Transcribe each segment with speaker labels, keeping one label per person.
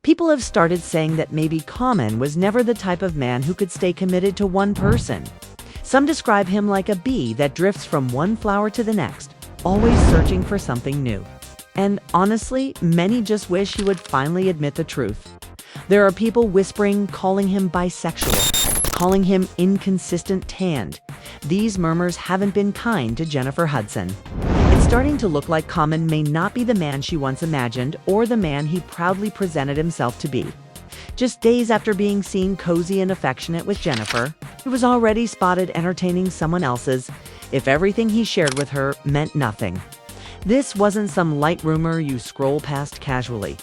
Speaker 1: People have started saying that maybe Common was never the type of man who could stay committed to one person. Some describe him like a bee that drifts from one flower to the next, always searching for something new. And honestly, many just wish he would finally admit the truth. There are people whispering, calling him bisexual, calling him inconsistent tanned. These murmurs haven't been kind to Jennifer Hudson. It's starting to look like Common may not be the man she once imagined or the man he proudly presented himself to be. Just days after being seen cozy and affectionate with Jennifer, he was already spotted entertaining someone else's, if everything he shared with her meant nothing. This wasn't some light rumor you scroll past casually.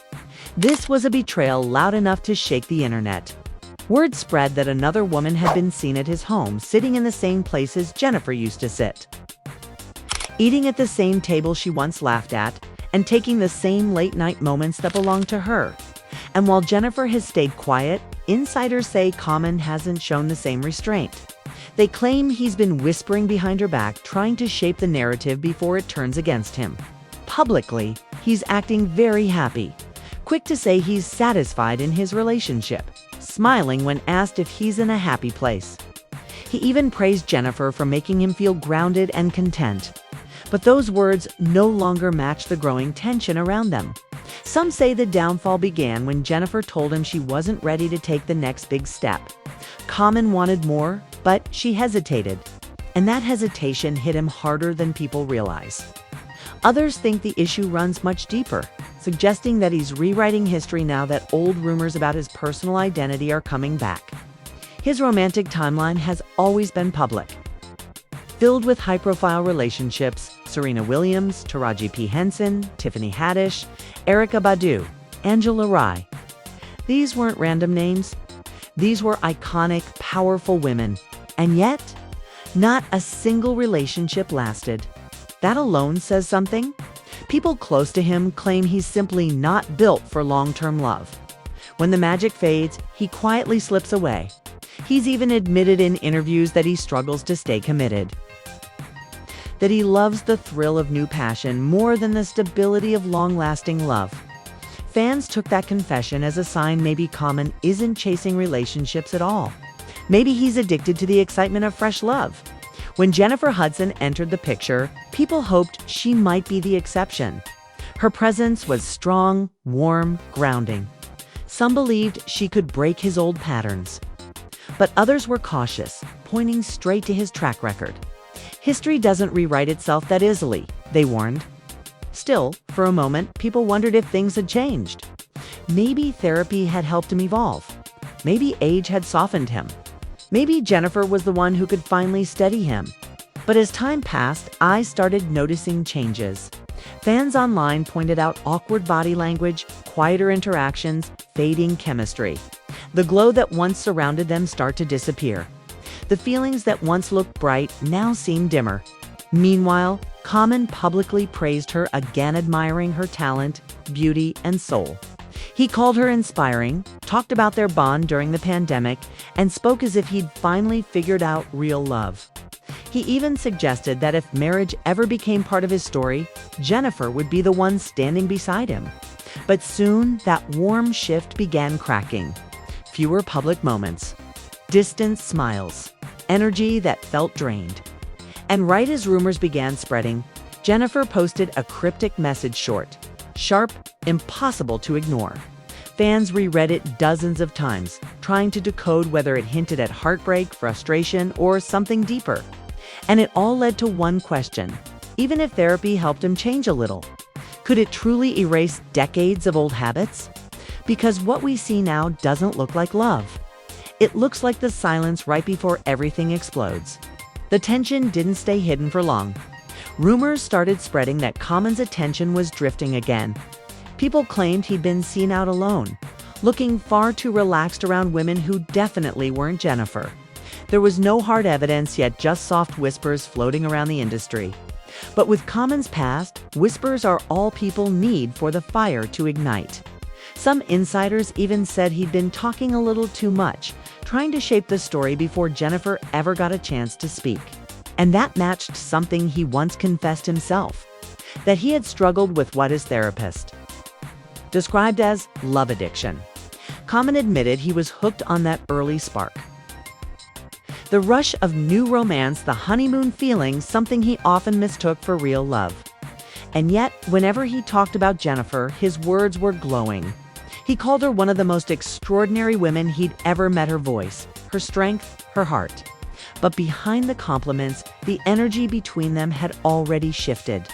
Speaker 1: This was a betrayal loud enough to shake the internet. Word spread that another woman had been seen at his home, sitting in the same place as Jennifer used to sit, eating at the same table she once laughed at, and taking the same late-night moments that belonged to her. And while Jennifer has stayed quiet, insiders say Common hasn't shown the same restraint. They claim he's been whispering behind her back, trying to shape the narrative before it turns against him. Publicly, he's acting very happy, quick to say he's satisfied in his relationship, smiling when asked if he's in a happy place. He even praised Jennifer for making him feel grounded and content. But those words no longer match the growing tension around them. Some say the downfall began when Jennifer told him she wasn't ready to take the next big step. Common wanted more, but she hesitated. And that hesitation hit him harder than people realize. Others think the issue runs much deeper, suggesting that he's rewriting history now that old rumors about his personal identity are coming back. His romantic timeline has always been public, filled with high-profile relationships: Serena Williams, Taraji P. Henson, Tiffany Haddish, Erykah Badu, Angela Rye. These weren't random names. These were iconic, powerful women. And yet, not a single relationship lasted. That alone says something. People close to him claim he's simply not built for long-term love. When the magic fades, he quietly slips away. He's even admitted in interviews that he struggles to stay committed, that he loves the thrill of new passion more than the stability of long-lasting love. Fans took that confession as a sign maybe Common isn't chasing relationships at all. Maybe he's addicted to the excitement of fresh love. When Jennifer Hudson entered the picture, people hoped she might be the exception. Her presence was strong, warm, grounding. Some believed she could break his old patterns. But others were cautious, pointing straight to his track record. History doesn't rewrite itself that easily, they warned. Still, for a moment, people wondered if things had changed. Maybe therapy had helped him evolve. Maybe age had softened him. Maybe Jennifer was the one who could finally steady him. But as time passed, I started noticing changes. Fans online pointed out awkward body language, quieter interactions, fading chemistry. The glow that once surrounded them started to disappear. The feelings that once looked bright now seemed dimmer. Meanwhile, Common publicly praised her, again admiring her talent, beauty, and soul. He called her inspiring, talked about their bond during the pandemic, and spoke as if he'd finally figured out real love. He even suggested that if marriage ever became part of his story, Jennifer would be the one standing beside him. But soon, that warm shift began cracking. Fewer public moments, distant smiles, energy that felt drained. And right as rumors began spreading, Jennifer posted a cryptic message short, sharp, impossible to ignore. Fans reread it dozens of times, trying to decode whether it hinted at heartbreak, frustration, or something deeper. And it all led to one question: even if therapy helped him change a little, could it truly erase decades of old habits? Because what we see now doesn't look like love. It looks like the silence right before everything explodes. The tension didn't stay hidden for long. Rumors started spreading that Common's attention was drifting again. People claimed he'd been seen out alone, looking far too relaxed around women who definitely weren't Jennifer. There was no hard evidence, yet just soft whispers floating around the industry. But with Common's past, whispers are all people need for the fire to ignite. Some insiders even said he'd been talking a little too much, trying to shape the story before Jennifer ever got a chance to speak. And that matched something he once confessed himself, that he had struggled with what his therapist described as love addiction. Common admitted he was hooked on that early spark. The rush of new romance, the honeymoon feeling, something he often mistook for real love. And yet, whenever he talked about Jennifer, his words were glowing. He called her one of the most extraordinary women he'd ever met. Her voice, her strength, her heart. But behind the compliments, the energy between them had already shifted.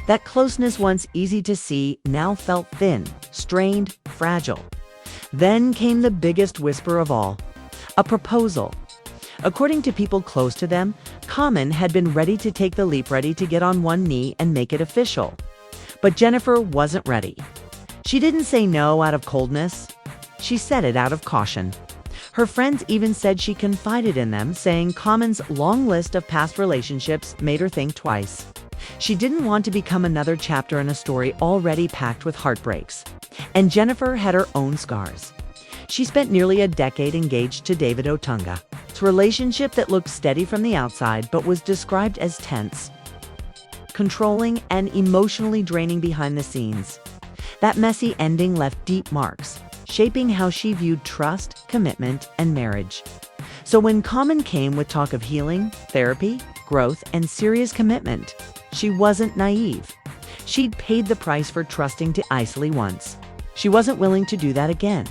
Speaker 1: That closeness, once easy to see, now felt thin, strained, fragile. Then came the biggest whisper of all, a proposal. According to people close to them, Common had been ready to take the leap, ready to get on one knee and make it official. But Jennifer wasn't ready. She didn't say no out of coldness. She said it out of caution. Her friends even said she confided in them, saying Common's long list of past relationships made her think twice. She didn't want to become another chapter in a story already packed with heartbreaks. And Jennifer had her own scars. She spent nearly a decade engaged to David Otunga. It's a relationship that looked steady from the outside but was described as tense, controlling, and emotionally draining behind the scenes. That messy ending left deep marks, shaping how she viewed trust, commitment, and marriage. So when Common came with talk of healing, therapy, growth, and serious commitment, she wasn't naive. She'd paid the price for trusting to isolate once. She wasn't willing to do that again.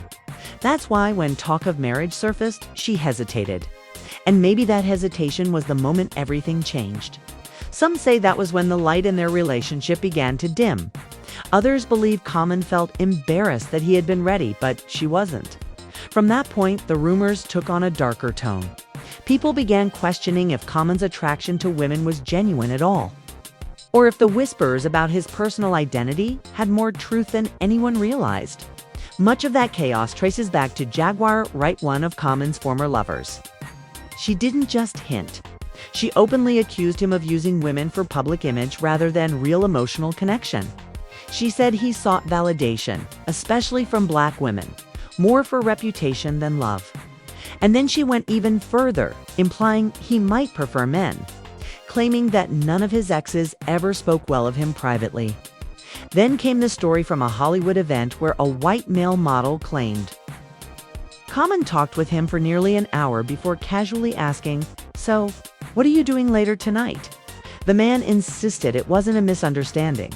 Speaker 1: That's why when talk of marriage surfaced, she hesitated. And maybe that hesitation was the moment everything changed. Some say that was when the light in their relationship began to dim. Others believe Common felt embarrassed that he had been ready, but she wasn't. From that point, the rumors took on a darker tone. People began questioning if Common's attraction to women was genuine at all, or if the whispers about his personal identity had more truth than anyone realized. Much of that chaos traces back to Jaguar Wright, one of Common's former lovers. She didn't just hint. She openly accused him of using women for public image rather than real emotional connection. She said he sought validation, especially from Black women, more for reputation than love. And then she went even further, implying he might prefer men, claiming that none of his exes ever spoke well of him privately. Then came the story from a Hollywood event where a white male model claimed Common talked with him for nearly an hour before casually asking, "So, what are you doing later tonight?" The man insisted it wasn't a misunderstanding.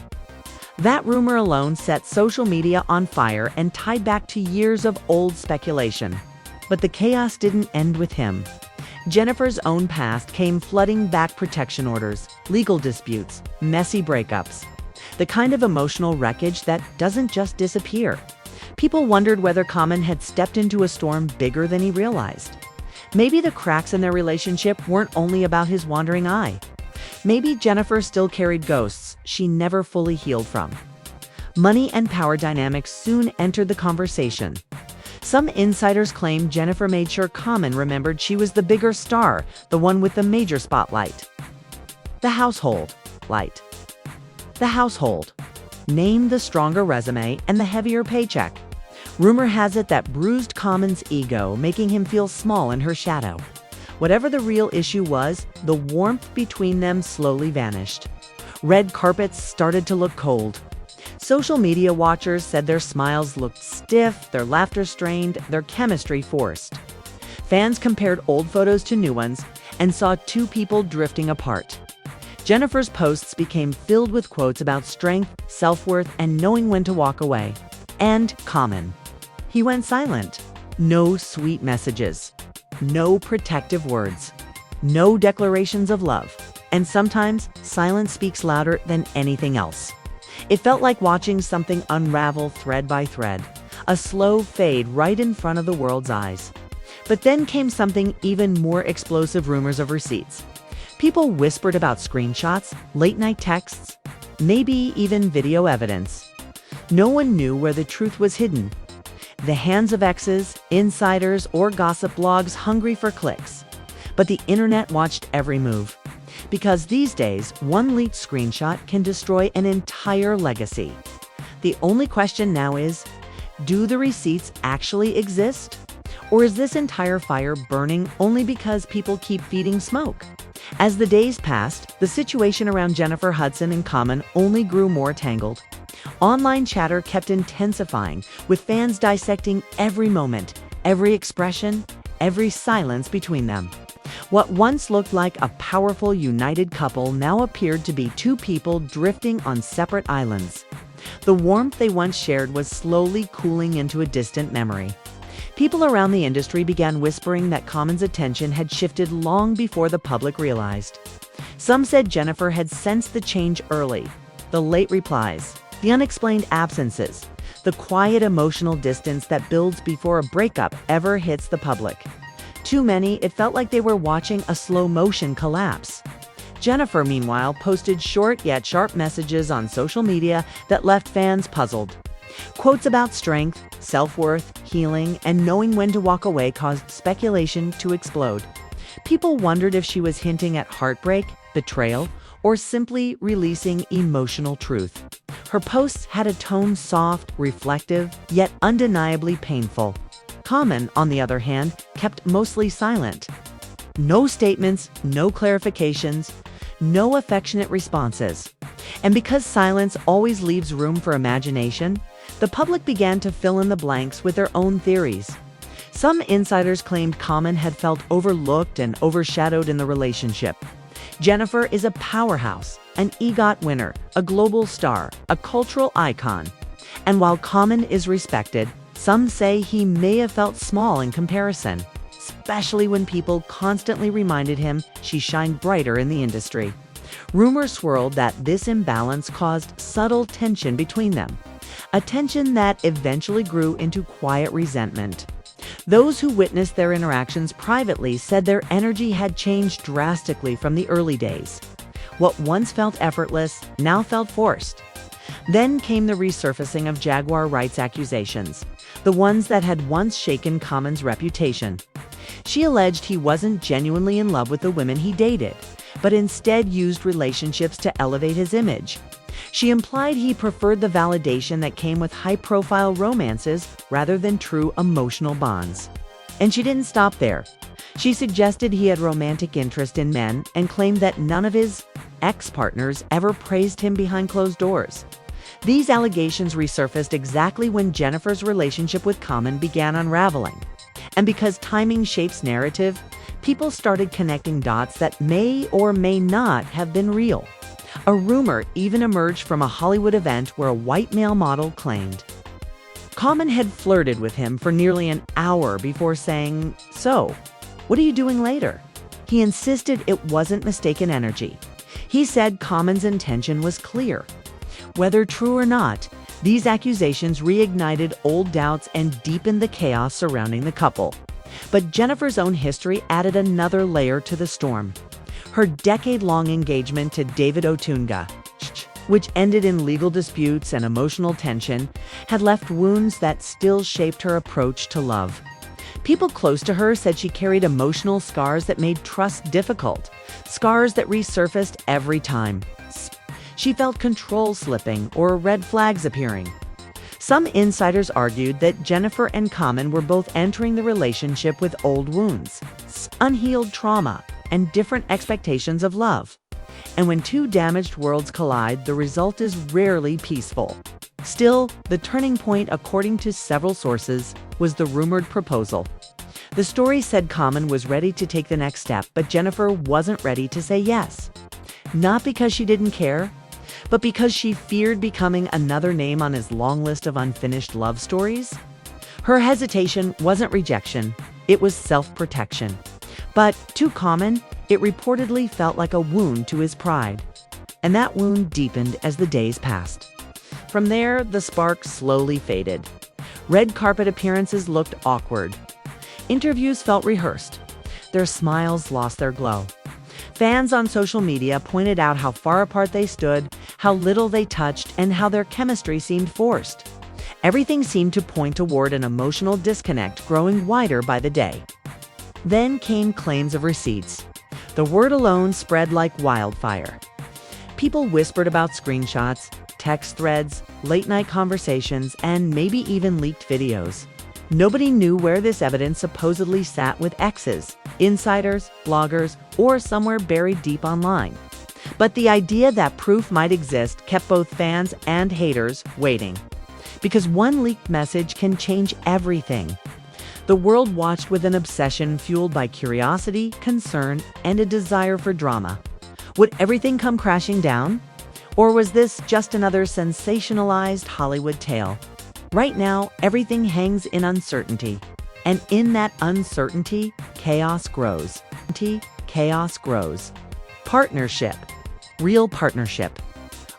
Speaker 1: That rumor alone set social media on fire and tied back to years of old speculation. But the chaos didn't end with him. Jennifer's own past came flooding back: protection orders, legal disputes, messy breakups. The kind of emotional wreckage that doesn't just disappear. People wondered whether Common had stepped into a storm bigger than he realized. Maybe the cracks in their relationship weren't only about his wandering eye. Maybe Jennifer still carried ghosts she never fully healed from. Money and power dynamics soon entered the conversation. Some insiders claim Jennifer made sure Common remembered she was the bigger star, the one with the major spotlight. The household light. The household. Name the stronger resume and the heavier paycheck. Rumor has it that bruised Common's ego, making him feel small in her shadow. Whatever the real issue was, the warmth between them slowly vanished. Red carpets started to look cold. Social media watchers said their smiles looked stiff, their laughter strained, their chemistry forced. Fans compared old photos to new ones and saw two people drifting apart. Jennifer's posts became filled with quotes about strength, self-worth, and knowing when to walk away. And Common. He went silent. No sweet messages. No protective words. No declarations of love. And sometimes, silence speaks louder than anything else. It felt like watching something unravel thread by thread. A slow fade right in front of the world's eyes. But then came something even more explosive: rumors of receipts. People whispered about screenshots, late-night texts, maybe even video evidence. No one knew where the truth was hidden. The hands of exes, insiders, or gossip blogs hungry for clicks. But the internet watched every move. Because these days, one leaked screenshot can destroy an entire legacy. The only question now is, do the receipts actually exist? Or is this entire fire burning only because people keep feeding smoke? As the days passed, the situation around Jennifer Hudson and Common only grew more tangled. Online chatter kept intensifying, with fans dissecting every moment, every expression, every silence between them. What once looked like a powerful, united couple now appeared to be two people drifting on separate islands. The warmth they once shared was slowly cooling into a distant memory. People around the industry began whispering that Common's attention had shifted long before the public realized. Some said Jennifer had sensed the change early. The late replies, the unexplained absences, the quiet emotional distance that builds before a breakup ever hits the public. Too many, it felt like they were watching a slow-motion collapse. Jennifer, meanwhile, posted short yet sharp messages on social media that left fans puzzled. Quotes about strength, self-worth, healing, and knowing when to walk away caused speculation to explode. People wondered if she was hinting at heartbreak, betrayal, or simply releasing emotional truth. Her posts had a tone soft, reflective, yet undeniably painful. Common, on the other hand, kept mostly silent. No statements, no clarifications, no affectionate responses. And because silence always leaves room for imagination, the public began to fill in the blanks with their own theories. Some insiders claimed Common had felt overlooked and overshadowed in the relationship. Jennifer is a powerhouse, an EGOT winner, a global star, a cultural icon. And while Common is respected, some say he may have felt small in comparison, especially when people constantly reminded him she shined brighter in the industry. Rumors swirled that this imbalance caused subtle tension between them, a tension that eventually grew into quiet resentment. Those who witnessed their interactions privately said their energy had changed drastically from the early days. What once felt effortless now felt forced. Then came the resurfacing of Jaguar rights accusations, the ones that had once shaken Common's reputation. She alleged he wasn't genuinely in love with the women he dated, but instead used relationships to elevate his image. She implied he preferred the validation that came with high-profile romances rather than true emotional bonds. And she didn't stop there. She suggested he had romantic interest in men and claimed that none of his ex-partners ever praised him behind closed doors. These allegations resurfaced exactly when Jennifer's relationship with Common began unraveling. And because timing shapes narrative, people started connecting dots that may or may not have been real. A rumor even emerged from a Hollywood event where a white male model claimed Common had flirted with him for nearly an hour before saying, "So, what are you doing later?" He insisted it wasn't mistaken energy. He said Common's intention was clear. Whether true or not, these accusations reignited old doubts and deepened the chaos surrounding the couple. But Jennifer's own history added another layer to the storm. Her decade-long engagement to David Otunga, which ended in legal disputes and emotional tension, had left wounds that still shaped her approach to love. People close to her said she carried emotional scars that made trust difficult, scars that resurfaced every time. She felt control slipping or red flags appearing. Some insiders argued that Jennifer and Common were both entering the relationship with old wounds, unhealed trauma, and different expectations of love. And when two damaged worlds collide, the result is rarely peaceful. Still, the turning point, according to several sources, was the rumored proposal. The story said Common was ready to take the next step, but Jennifer wasn't ready to say yes. Not because she didn't care, but because she feared becoming another name on his long list of unfinished love stories. Her hesitation wasn't rejection, it was self-protection. But to Common, it reportedly felt like a wound to his pride. And that wound deepened as the days passed. From there, the spark slowly faded. Red carpet appearances looked awkward. Interviews felt rehearsed. Their smiles lost their glow. Fans on social media pointed out how far apart they stood, how little they touched, and how their chemistry seemed forced. Everything seemed to point toward an emotional disconnect growing wider by the day. Then came claims of receipts. The word alone spread like wildfire. People whispered about screenshots, text threads, late-night conversations, and maybe even leaked videos. Nobody knew where this evidence supposedly sat with exes, insiders, bloggers, or somewhere buried deep online. But the idea that proof might exist kept both fans and haters waiting. Because one leaked message can change everything. The world watched with an obsession fueled by curiosity, concern, and a desire for drama. Would everything come crashing down? Or was this just another sensationalized Hollywood tale? Right now, everything hangs in uncertainty. And in that uncertainty, chaos grows. Chaos grows. Partnership. Real partnership.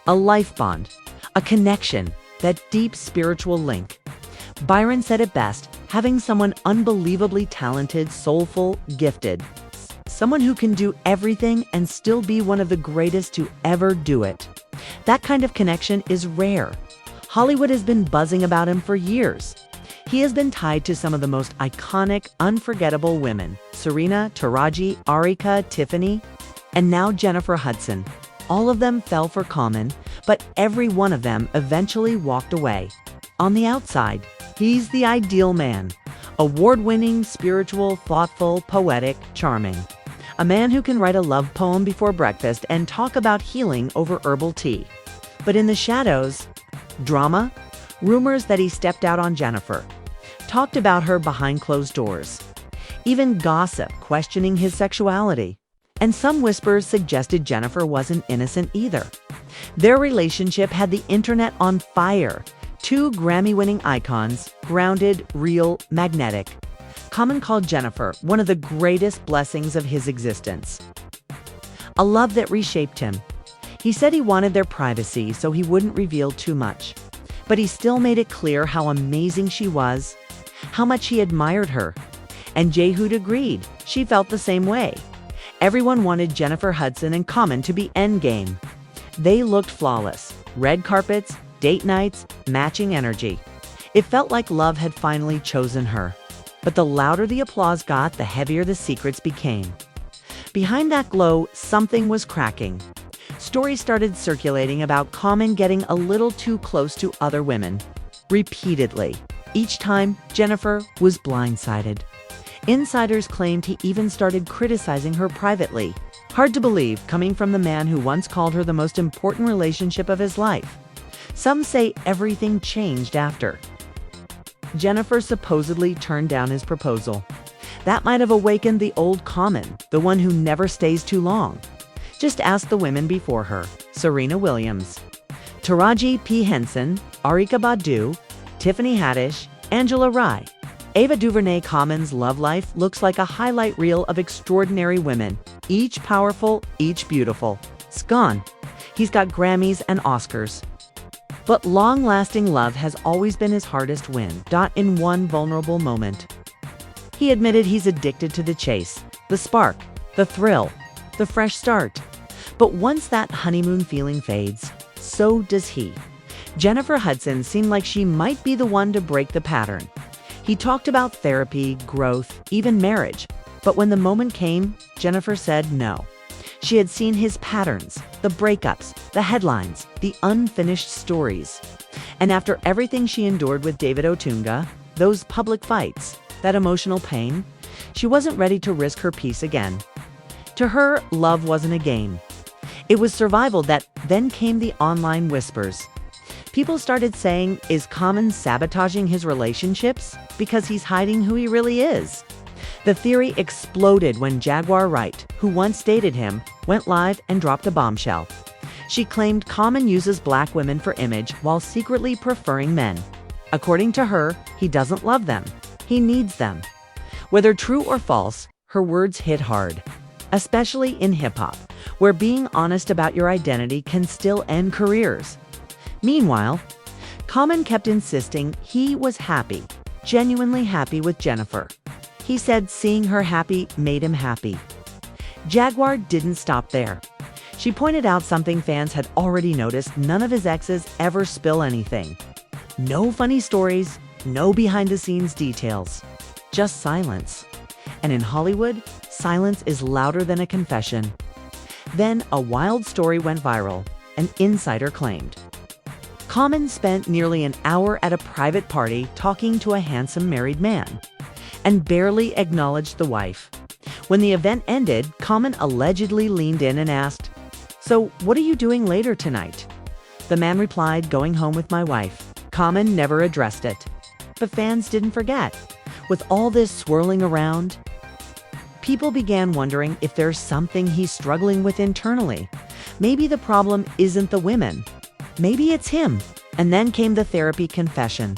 Speaker 1: A life bond. A connection. That deep spiritual link. Byron said it best, having someone unbelievably talented, soulful, gifted. Someone who can do everything and still be one of the greatest to ever do it. That kind of connection is rare. Hollywood has been buzzing about him for years. He has been tied to some of the most iconic, unforgettable women: Serena, Taraji, Arika, Tiffany, and now Jennifer Hudson. All of them fell for Common, but every one of them eventually walked away. On the outside, he's the ideal man. Award-winning, spiritual, thoughtful, poetic, charming. A man who can write a love poem before breakfast and talk about healing over herbal tea. But in the shadows, drama, rumors that he stepped out on Jennifer, talked about her behind closed doors, even gossip questioning his sexuality. And some whispers suggested Jennifer wasn't innocent either. Their relationship had the internet on fire. Two Grammy-winning icons, grounded, real, magnetic. Common called Jennifer one of the greatest blessings of his existence. A love that reshaped him. He said he wanted their privacy, so he wouldn't reveal too much. But he still made it clear how amazing she was, how much he admired her. And Jehud agreed. She felt the same way. Everyone wanted Jennifer Hudson and Common to be endgame. They looked flawless. Red carpets, date nights, matching energy. It felt like love had finally chosen her. But the louder the applause got, the heavier the secrets became. Behind that glow, something was cracking. Stories started circulating about Common getting a little too close to other women. Repeatedly. Each time, Jennifer was blindsided. Insiders claimed he even started criticizing her privately. Hard to believe, coming from the man who once called her the most important relationship of his life. Some say everything changed after Jennifer supposedly turned down his proposal. That might have awakened the old Common, the one who never stays too long. Just ask the women before her: Serena Williams, Taraji P. Henson, Arika Badu, Tiffany Haddish, Angela Rye. Ava DuVernay. Common's love life looks like a highlight reel of extraordinary women, each powerful, each beautiful. It's gone. He's got Grammys and Oscars. But long-lasting love has always been his hardest win. In one vulnerable moment, he admitted he's addicted to the chase, the spark, the thrill, the fresh start. But once that honeymoon feeling fades, so does he. Jennifer Hudson seemed like she might be the one to break the pattern. He talked about therapy, growth, even marriage. But when the moment came, Jennifer said no. She had seen his patterns, the breakups, the headlines, the unfinished stories. And after everything she endured with David Otunga, those public fights, that emotional pain, she wasn't ready to risk her peace again. To her, love wasn't a game. It was survival. That then came the online whispers. People started saying, is Common sabotaging his relationships because he's hiding who he really is? The theory exploded when Jaguar Wright, who once dated him, went live and dropped a bombshell. She claimed Common uses black women for image while secretly preferring men. According to her, he doesn't love them. He needs them. Whether true or false, her words hit hard. Especially in hip-hop, where being honest about your identity can still end careers. Meanwhile, Common kept insisting he was happy, genuinely happy with Jennifer. He said seeing her happy made him happy. Jaguar didn't stop there. She pointed out something fans had already noticed: none of his exes ever spill anything. No funny stories, no behind-the-scenes details, just silence. And in Hollywood, silence is louder than a confession. Then a wild story went viral. An insider claimed Common spent nearly an hour at a private party talking to a handsome married man, and barely acknowledged the wife. When the event ended, Common allegedly leaned in and asked, "So, what are you doing later tonight?" The man replied, "Going home with my wife." Common never addressed it. But fans didn't forget. With all this swirling around, people began wondering if there's something he's struggling with internally. Maybe the problem isn't the women. Maybe it's him. And then came the therapy confession.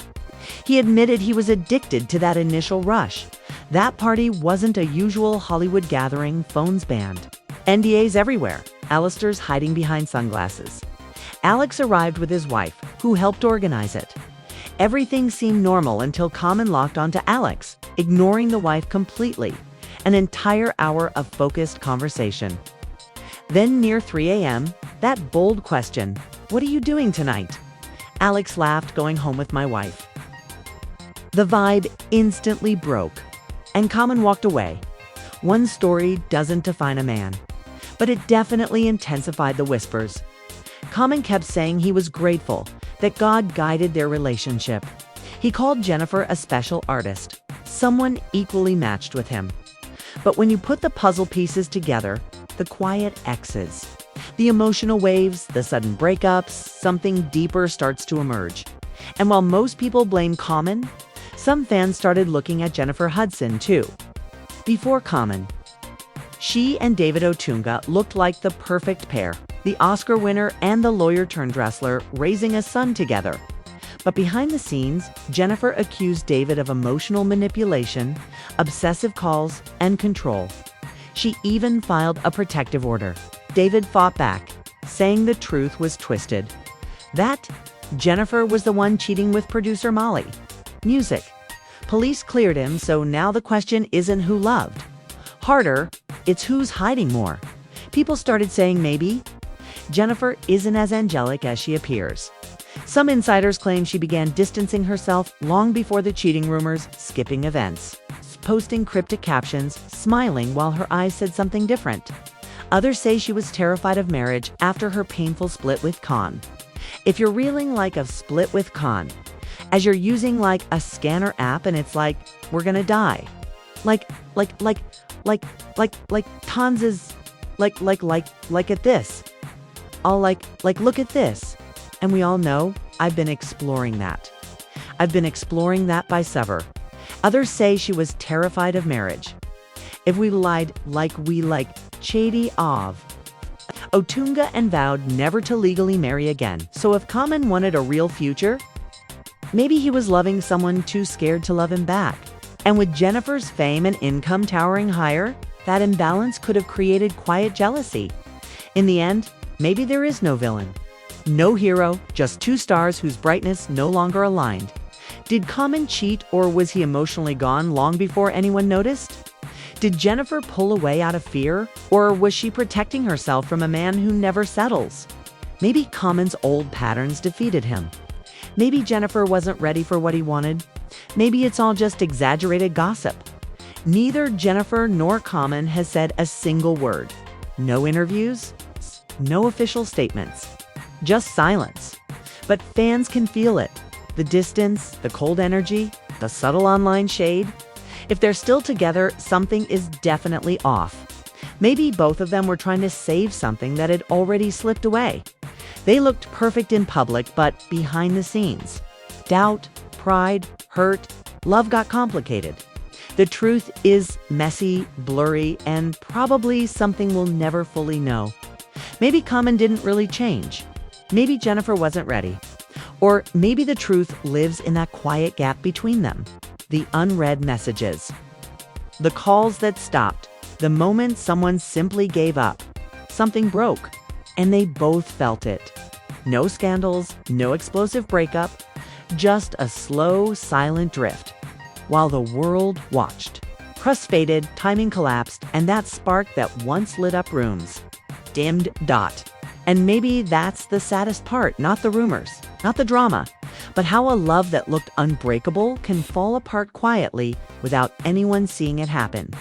Speaker 1: He admitted he was addicted to that initial rush. That party wasn't a usual Hollywood gathering, phones banned. NDAs everywhere. Alistair's hiding behind sunglasses. Alex arrived with his wife, who helped organize it. Everything seemed normal until Common locked onto Alex, ignoring the wife completely. An entire hour of focused conversation. Then near 3 a.m., that bold question, "What are you doing tonight?" Alex laughed, "Going home with my wife." The vibe instantly broke, and Common walked away. One story doesn't define a man, but it definitely intensified the whispers. Common kept saying he was grateful that God guided their relationship. He called Jennifer a special artist, someone equally matched with him. But when you put the puzzle pieces together, the quiet X's, the emotional waves, the sudden breakups, something deeper starts to emerge. And while most people blame Common, some fans started looking at Jennifer Hudson too. Before Common, she and David Otunga looked like the perfect pair, the Oscar winner and the lawyer-turned-wrestler raising a son together. But behind the scenes, Jennifer accused David of emotional manipulation, obsessive calls, and control. She even filed a protective order. David fought back, saying the truth was twisted. That Jennifer was the one cheating with producer Molly. Music. Police cleared him, so now the question isn't who loved. Harder, it's who's hiding more. People started saying maybe Jennifer isn't as angelic as she appears. Some insiders claim she began distancing herself long before the cheating rumors, skipping events, posting cryptic captions, smiling while her eyes said something different. Others say she was terrified of marriage after her painful split with Khan. If you're reeling like a split with Khan, as you're using like a scanner app and it's like, "We're gonna die." Like Tons is like at this. I'll like look at this. And we all know I've been exploring that. I've been exploring that by sever. Others say she was terrified of marriage. If we lied like we Chady of Otunga and vowed never to legally marry again. So if Common wanted a real future, maybe he was loving someone too scared to love him back. And with Jennifer's fame and income towering higher, that imbalance could have created quiet jealousy. In the end, maybe there is no villain. No hero, just two stars whose brightness no longer aligned. Did Common cheat, or was he emotionally gone long before anyone noticed? Did Jennifer pull away out of fear, or was she protecting herself from a man who never settles? Maybe Common's old patterns defeated him. Maybe Jennifer wasn't ready for what he wanted. Maybe it's all just exaggerated gossip. Neither Jennifer nor Common has said a single word. No interviews, no official statements. Just silence. But fans can feel it. The distance, the cold energy, the subtle online shade. If they're still together, something is definitely off. Maybe both of them were trying to save something that had already slipped away. They looked perfect in public, but behind the scenes, doubt, pride, hurt, love got complicated. The truth is messy, blurry, and probably something we'll never fully know. Maybe Common didn't really change. Maybe Jennifer wasn't ready. Or maybe the truth lives in that quiet gap between them. The unread messages. The calls that stopped. The moment someone simply gave up. Something broke. And they both felt it. No scandals, no explosive breakup. Just a slow, silent drift. While the world watched. Crust faded, timing collapsed, and that spark that once lit up rooms dimmed. And maybe that's the saddest part, not the rumors, not the drama, but how a love that looked unbreakable can fall apart quietly without anyone seeing it happen.